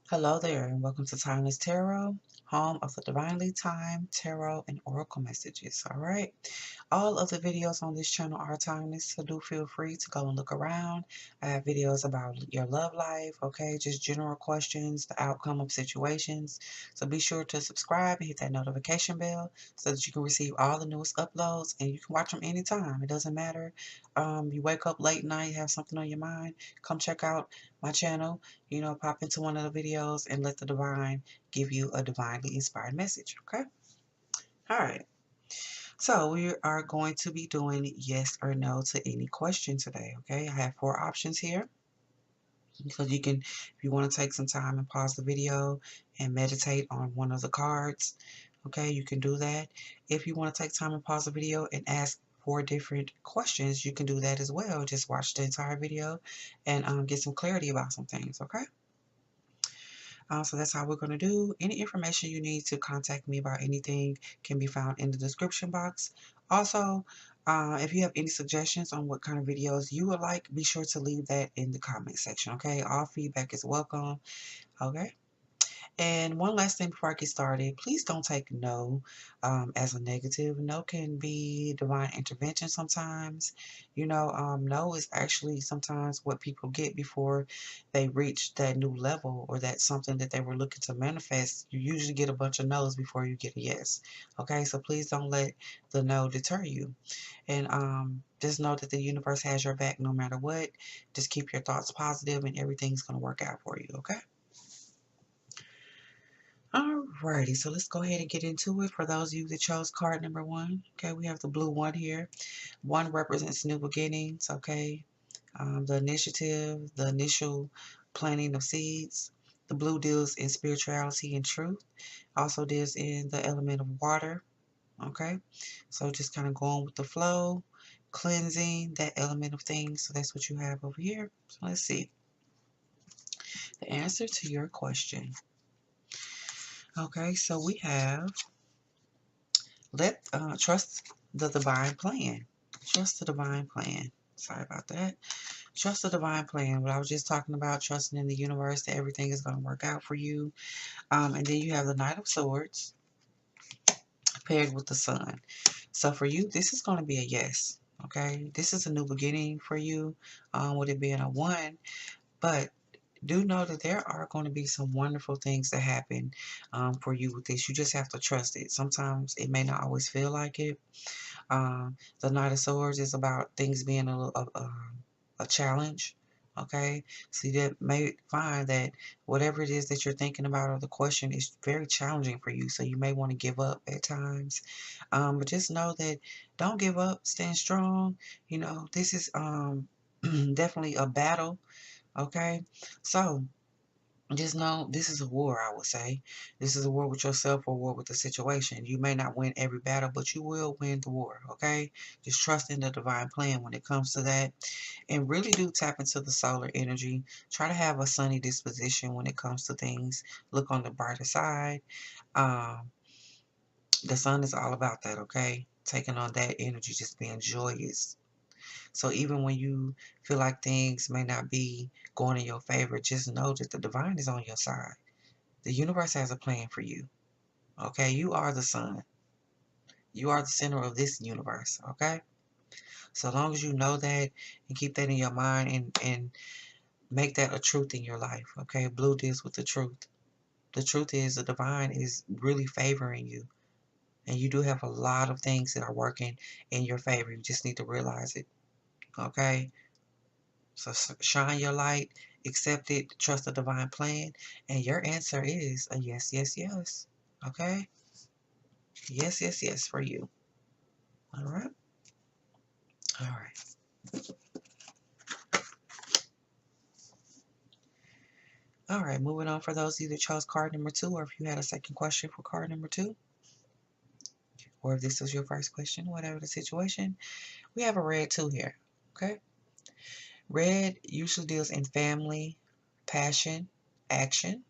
Hello there, and welcome to Timeless Tarot, home of the Divinely Timed Tarot and Oracle Messages. All right. All of the videos on this channel are timeless, so do feel free to go and look around. I have videos about your love life, okay, just general questions, the outcome of situations. So be sure to subscribe and hit that notification bell so that you can receive all the newest uploads, and you can watch them anytime. It doesn't matter. You wake up late night, have something on your mind, come check out my channel. Pop into one of the videos and let the divine give you a divinely inspired message. Okay. All right. So we are going to be doing yes or no to any question today. Okay. I have 4 options here. So you can, if you want to take some time and pause the video and meditate on one of the cards, okay, you can do that. If you want to take time and pause the video and ask 4 different questions, you can do that as well. Just watch the entire video and get some clarity about some things. Okay. So that's how we're going to do. Any information you need to contact me about anything can be found in the description box. Also, if you have any suggestions on what kind of videos you would like, be sure to leave that in the comment section, okay? All feedback is welcome, okay? And one last thing before I get started, please don't take no as a negative. No can be divine intervention sometimes. No is actually sometimes what people get before they reach that new level or that's something that they were looking to manifest. You usually get a bunch of no's before you get a yes. Okay, so please don't let the no deter you. And just know that the universe has your back no matter what. Just keep your thoughts positive and everything's going to work out for you, okay? Alrighty, so let's go ahead and get into it. For those of you that chose card number 1, okay, we have the blue 1 here. 1 represents new beginnings, okay, the initiative, the initial planting of seeds. The blue deals in spirituality and truth, also deals in the element of water, okay, so just kind of going with the flow, cleansing that element of things. So that's what you have over here. So let's see the answer to your question. Okay, so we have trust the divine plan. Trust the divine plan. Sorry about that. Trust the divine plan. What I was just talking about, trusting in the universe that everything is going to work out for you. And then you have the Knight of Swords paired with the Sun. So for you, this is going to be a yes. Okay, this is a new beginning for you, with it being a 1. But do know that there are going to be some wonderful things that happen for you with this. You just have to trust it. Sometimes it may not always feel like it. The Knight of Swords is about things being a challenge. Okay, so you may find that whatever it is that you're thinking about or the question is very challenging for you. So you may want to give up at times. But just know that don't give up. Stand strong. This is definitely a battle. Okay, so just know this is a war, I would say. This is a war with yourself or war with the situation. You may not win every battle, but you will win the war, okay? Just trust in the divine plan when it comes to that. And really do tap into the solar energy. Try to have a sunny disposition when it comes to things. Look on the brighter side. Um, the sun is all about that, okay? Taking on that energy, just being joyous. So even when you feel like things may not be going in your favor, just know that the divine is on your side. The universe has a plan for you. Okay, you are the sun. You are the center of this universe. Okay, so long as you know that and keep that in your mind and make that a truth in your life. Okay, blue deals with the truth. The truth is the divine is really favoring you, and you do have a lot of things that are working in your favor. You just need to realize it. Okay, so shine your light, accept it, trust the divine plan, and your answer is a yes, yes, yes. Okay? Yes, yes, yes for you. All right? All right. All right, moving on for those either chose card number 2 or if you had a second question for card number 2, or if this was your first question, whatever the situation, we have a red 2 here. Okay? Red usually deals in family, passion, action.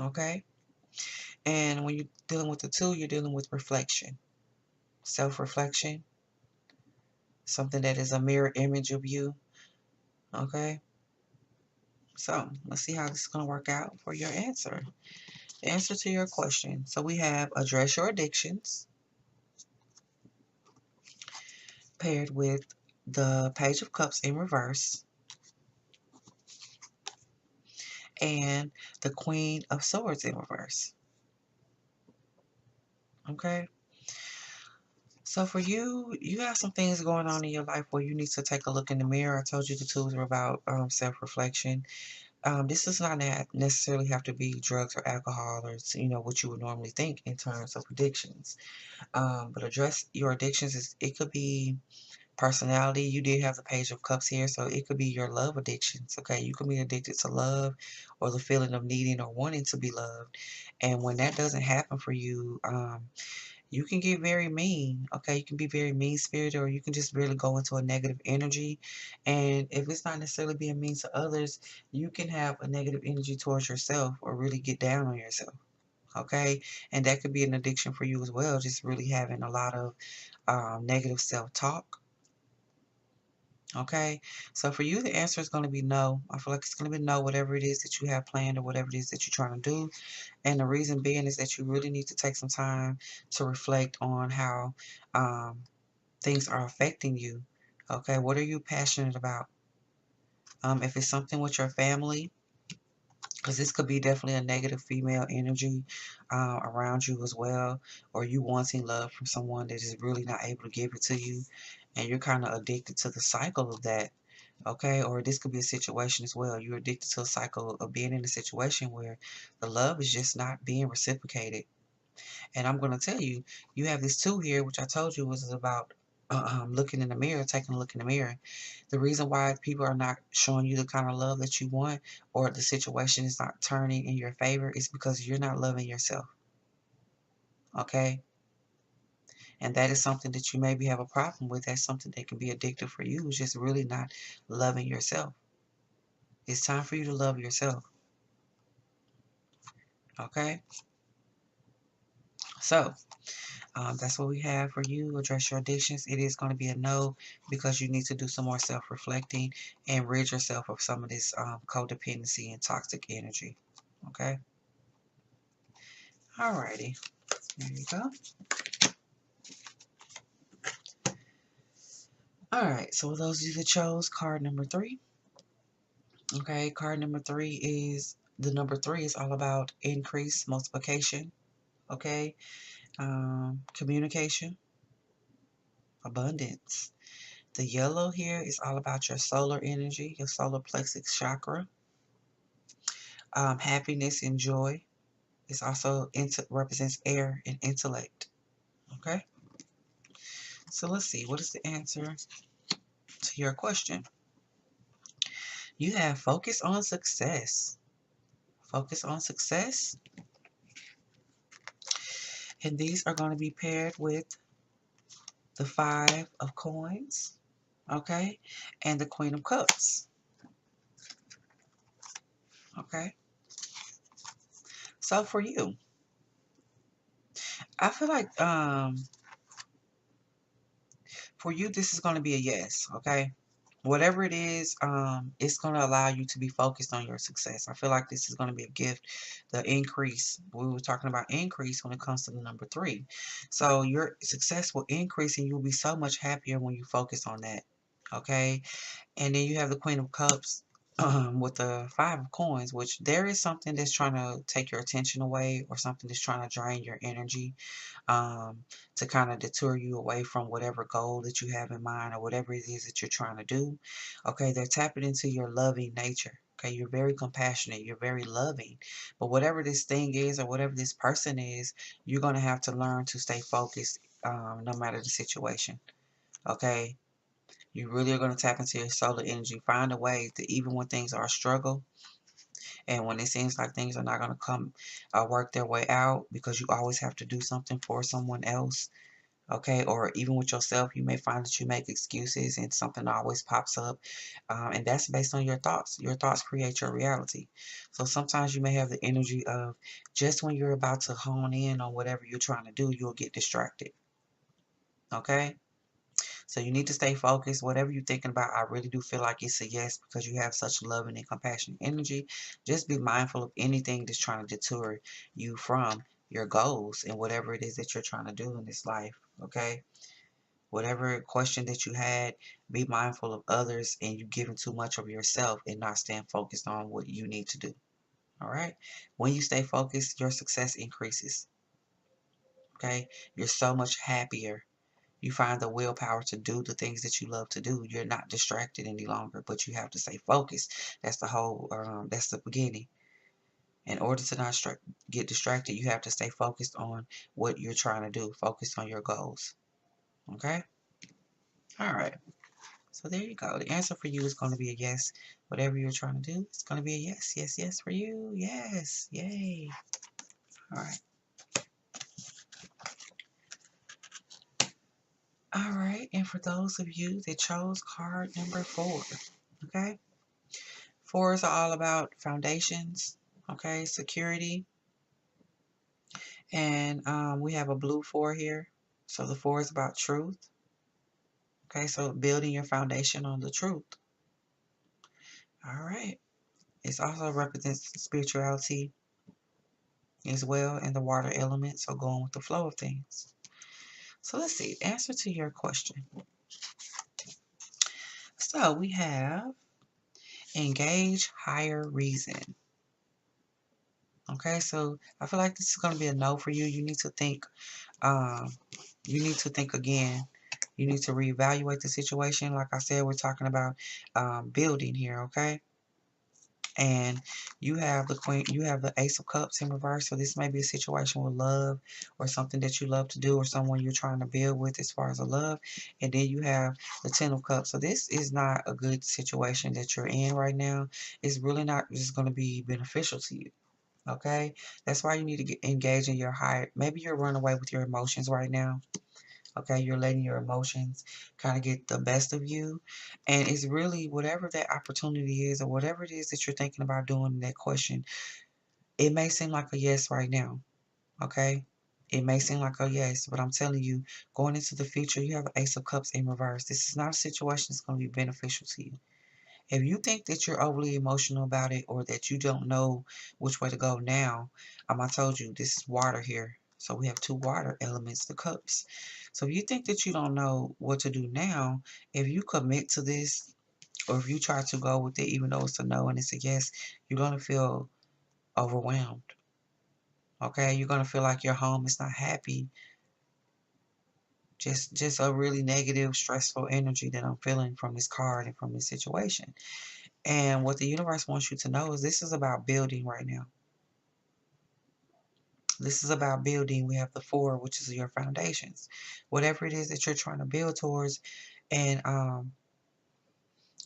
Okay? And when you're dealing with the two, you're dealing with reflection, self-reflection, something that is a mirror image of you. Okay? So let's see how this is going to work out for your answer. The answer to your question. So we have address your addictions paired with the Page of Cups in reverse and the Queen of Swords in reverse. Okay? So for you, you have some things going on in your life where you need to take a look in the mirror. I told you the tools are about self-reflection. This does not necessarily have to be drugs or alcohol or what you would normally think in terms of addictions. But address your addictions. It could be personality. You did have the Page of Cups here, so it could be your love addictions. Okay, you can be addicted to love or the feeling of needing or wanting to be loved. And when that doesn't happen for you, you can get very mean. Okay, you can be very mean spirited, or you can just really go into a negative energy. And if it's not necessarily being mean to others, you can have a negative energy towards yourself or really get down on yourself. Okay, and that could be an addiction for you as well, just really having a lot of negative self-talk. Okay, so for you, the answer is going to be no. I feel like it's going to be no, whatever it is that you have planned or whatever it is that you're trying to do. And the reason being is that you really need to take some time to reflect on how things are affecting you. Okay, what are you passionate about? If it's something with your family, because this could be definitely a negative female energy around you as well, or you wanting love from someone that is really not able to give it to you, and you're kind of addicted to the cycle of that. Okay, or this could be a situation as well. You're addicted to a cycle of being in a situation where the love is just not being reciprocated. And I'm going to tell you, you have this two here, which I told you was about looking in the mirror, taking a look in the mirror. The reason why people are not showing you the kind of love that you want, or the situation is not turning in your favor, is because you're not loving yourself. Okay? And that is something that you maybe have a problem with. That's something that can be addictive for you, is just really not loving yourself. It's time for you to love yourself. Okay? So, that's what we have for you. Address your addictions. It is going to be a no, because you need to do some more self-reflecting and rid yourself of some of this codependency and toxic energy. Okay? Alrighty. There you go. Alright, so those of you that chose card number 3. Okay, card number 3 is, the number 3 is all about increase, multiplication. Okay? Communication, abundance. The yellow here is all about your solar energy, your solar plexus chakra. Happiness and joy. It also represents air and intellect. Okay? So let's see. What is the answer to your question? You have focus on success. Focus on success. And these are going to be paired with the 5 of coins. Okay? And the Queen of Cups. Okay? So for you, I feel like for you, this is going to be a yes. Okay? Whatever it is, it's going to allow you to be focused on your success. I feel like this is going to be a gift, the increase. We were talking about increase when it comes to the number 3. So your success will increase and you'll be so much happier when you focus on that. Okay. And then you have the Queen of Cups with the 5 of coins, which there is something that's trying to take your attention away, or something that's trying to drain your energy, to kind of deter you away from whatever goal that you have in mind or whatever it is that you're trying to do. Okay, they're tapping into your loving nature. Okay, you're very compassionate, you're very loving. But whatever this thing is or whatever this person is, you're going to have to learn to stay focused no matter the situation. Okay, you really are going to tap into your solar energy. Find a way to, even when things are a struggle and when it seems like things are not going to come work their way out, because you always have to do something for someone else. Okay, or even with yourself, you may find that you make excuses and something always pops up, and that's based on your thoughts. Your thoughts create your reality. So sometimes you may have the energy of just when you're about to hone in on whatever you're trying to do, you'll get distracted. Okay, so you need to stay focused. Whatever you're thinking about, I really do feel like it's a yes because you have such loving and compassionate energy. Just be mindful of anything that's trying to deter you from your goals and whatever it is that you're trying to do in this life. Okay. Whatever question that you had, be mindful of others and you giving too much of yourself and not staying focused on what you need to do. All right. When you stay focused, your success increases. Okay. You're so much happier. You find the willpower to do the things that you love to do. You're not distracted any longer, but you have to stay focused. That's the whole, that's the beginning. In order to not get distracted, you have to stay focused on what you're trying to do. Focus on your goals. Okay. All right. So there you go. The answer for you is going to be a yes. Whatever you're trying to do, it's going to be a yes, yes, yes for you. Yes. Yay. All right. All right. And for those of you that chose card number 4, okay? Fours are all about foundations, okay? Security. And we have a blue 4 here. So the 4 is about truth. Okay, so building your foundation on the truth. All right. It also represents spirituality as well and the water element, so going with the flow of things. So let's see, answer to your question. So we have engage higher reason. Okay, so I feel like this is going to be a no for you. You need to think, um, you need to think again. You need to reevaluate the situation. Like I said, we're talking about building here, okay? And you have the queen, you have the ace of cups in reverse, so this may be a situation with love or something that you love to do or someone you're trying to build with as far as a love. And then you have the 10 of cups, so this is not a good situation that you're in right now. It's really not just going to be beneficial to you. Okay, that's why you need to get engaged in your higher. Maybe you're running away with your emotions right now. Okay, you're letting your emotions kind of get the best of you. And it's really whatever that opportunity is or whatever it is that you're thinking about doing in that question, it may seem like a yes right now. Okay? It may seem like a yes, but I'm telling you, going into the future, you have an Ace of Cups in reverse. This is not a situation that's going to be beneficial to you. If you think that you're overly emotional about it or that you don't know which way to go now, I told you this is water here. So we have 2 water elements, the cups. So if you think that you don't know what to do now, if you commit to this or if you try to go with it, even though it's a no and it's a yes, you're going to feel overwhelmed. Okay, you're going to feel like your home is not happy. Just a really negative, stressful energy that I'm feeling from this card and from this situation. And what the universe wants you to know is this is about building right now. This is about building. We have the 4, which is your foundations. Whatever it is that you're trying to build towards, and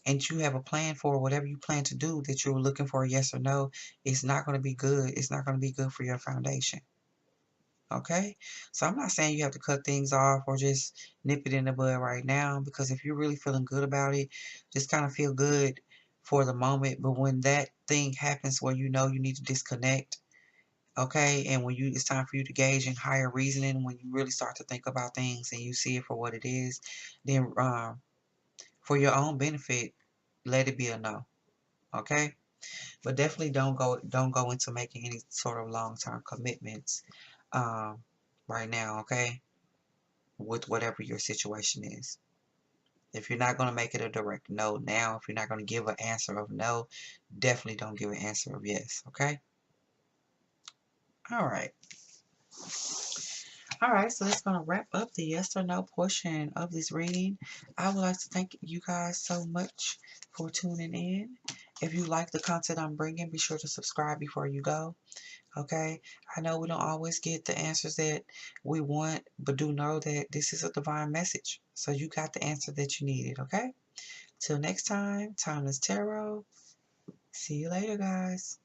and you have a plan for whatever you plan to do that you're looking for a yes or no, it's not going to be good. It's not going to be good for your foundation. Okay? So I'm not saying you have to cut things off or just nip it in the bud right now, because if you're really feeling good about it, just kind of feel good for the moment. But when that thing happens where you know you need to disconnect, okay, and when it's time for you to gauge in higher reasoning, when you really start to think about things and you see it for what it is, then for your own benefit, let it be a no. Okay? But definitely don't go into making any sort of long-term commitments um, right now, okay? With whatever your situation is. If you're not going to make it a direct no now, if you're not going to give an answer of no, definitely don't give an answer of yes, okay? All right. All right, so that's going to wrap up the yes or no portion of this reading. I would like to thank you guys so much for tuning in. If you like the content I'm bringing, be sure to subscribe before you go. Okay, I know we don't always get the answers that we want, but do know that this is a divine message. So you got the answer that you needed, okay? Till next time, Timeless Tarot. See you later, guys.